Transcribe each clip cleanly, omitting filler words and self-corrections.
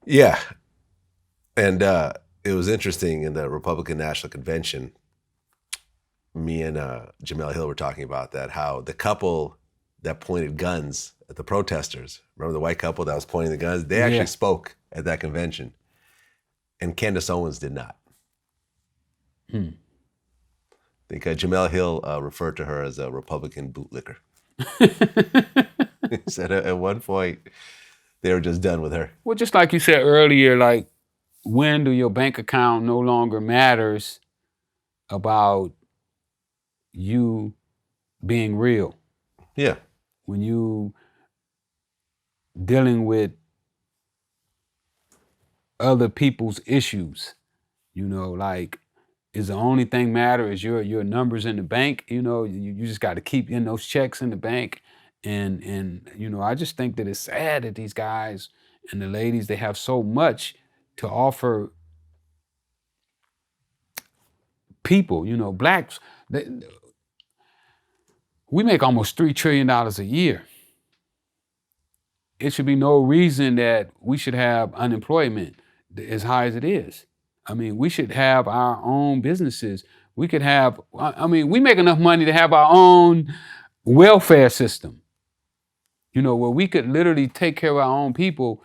Yeah. And it was interesting in the Republican National Convention, me and Jamel Hill were talking about that, how the couple that pointed guns at the protesters, remember the white couple that was pointing the guns? They actually spoke at that convention. And Candace Owens did not. I think Jamel Hill referred to her as a Republican bootlicker. He said at one point they were just done with her. Well, just like you said earlier, like, when do your bank account no longer matters about you being real? Yeah. When you dealing with other people's issues, like, is the only thing matter is your numbers in the bank. You just got to keep in those checks in the bank. And I just think that it's sad that these guys and the ladies, they have so much to offer people, blacks. We make almost $3 trillion a year. It should be no reason that we should have unemployment as high as it is. I mean, we should have our own businesses. We could have, we make enough money to have our own welfare system, where we could literally take care of our own people,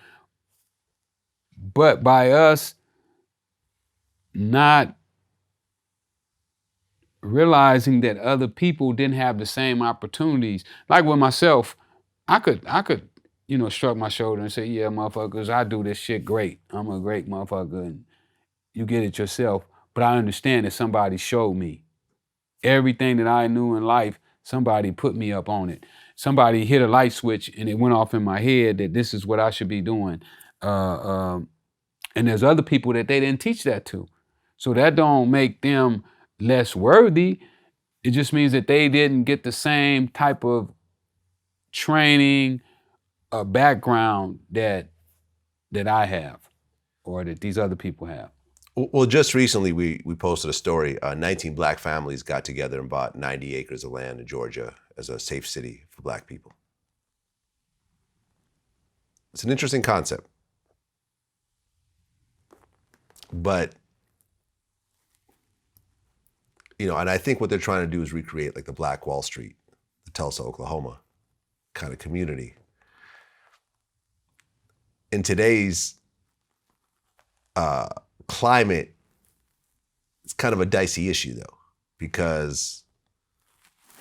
but by us not realizing that other people didn't have the same opportunities. Like with myself, I could, shrug my shoulder and say, yeah, motherfuckers, I do this shit great. I'm a great motherfucker, and you get it yourself. But I understand that somebody showed me. Everything that I knew in life, somebody put me up on it. Somebody hit a light switch and it went off in my head that this is what I should be doing. And there's other people that they didn't teach that to. So that don't make them less worthy. It just means that they didn't get the same type of training, background that I have, or that these other people have. Well, just recently we posted a story. 19 black families got together and bought 90 acres of land in Georgia as a safe city for black people. It's an interesting concept. But, and I think what they're trying to do is recreate like the Black Wall Street, the Tulsa, Oklahoma kind of community. In today's climate, it's kind of a dicey issue though, because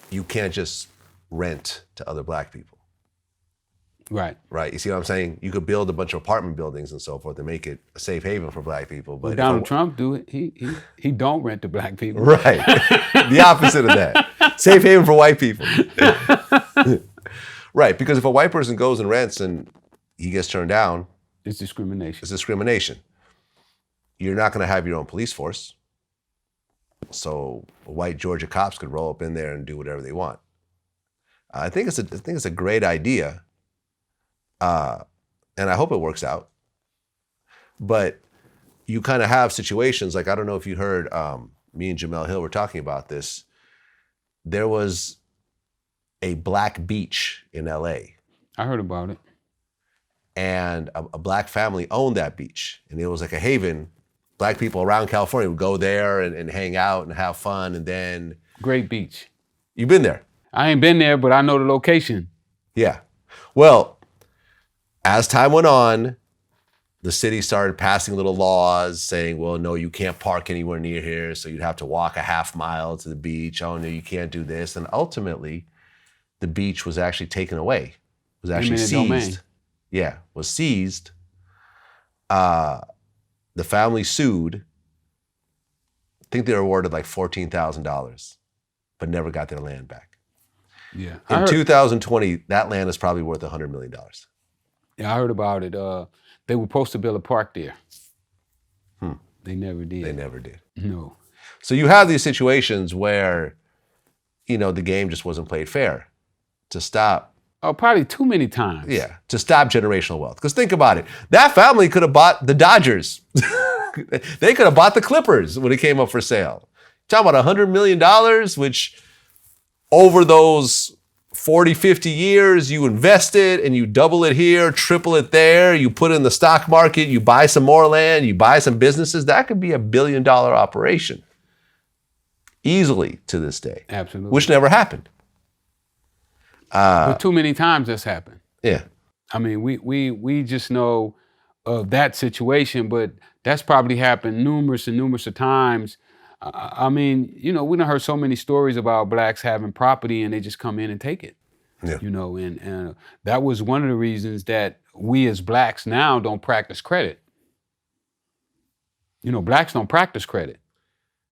you can't just rent to other black people. Right. Right. You see what I'm saying? You could build a bunch of apartment buildings and so forth and make it a safe haven for black people. But Donald Trump do it. He don't rent to black people. Right. The opposite of that. Safe haven for white people. Right. Because if a white person goes and rents and he gets turned down, it's discrimination. It's discrimination. You're not going to have your own police force. So white Georgia cops could roll up in there and do whatever they want. I think it's a great idea. And I hope it works out. But you kind of have situations like, I don't know if you heard, me and Jamel Hill were talking about this. There was a black beach in LA. I heard about it. And a black family owned that beach. And it was like a haven. Black people around California would go there and hang out and have fun. And then... Great beach. You've been there? I ain't been there, but I know the location. Yeah. Well, as time went on, the city started passing little laws saying, well, no, you can't park anywhere near here. So you'd have to walk a half mile to the beach. Oh, no, you can't do this. And ultimately, the beach was actually taken away. It was actually seized. Domain. Yeah, was seized. The family sued. I think they were awarded like $14,000, but never got their land back. Yeah. In 2020, that land is probably worth $100 million. Yeah, I heard about it. They were supposed to build a park there. They never did. They never did. No. So you have these situations where, the game just wasn't played fair to stop. Oh, probably too many times. Yeah, to stop generational wealth. Because think about it. That family could have bought the Dodgers. They could have bought the Clippers when it came up for sale. Talking about $100 million, which over those 40, 50 years, you invest it and you double it here, triple it there, you put it in the stock market, you buy some more land, you buy some businesses, that could be $1 billion operation easily to this day. Absolutely. Which never happened. But too many times that's happened. Yeah. I mean, we just know of that situation, but that's probably happened numerous of times. I mean, you know, we done heard so many stories about blacks having property and they just come in and take it. Yeah. You know, and that was one of the reasons that we as blacks now don't practice credit. You know, blacks don't practice credit.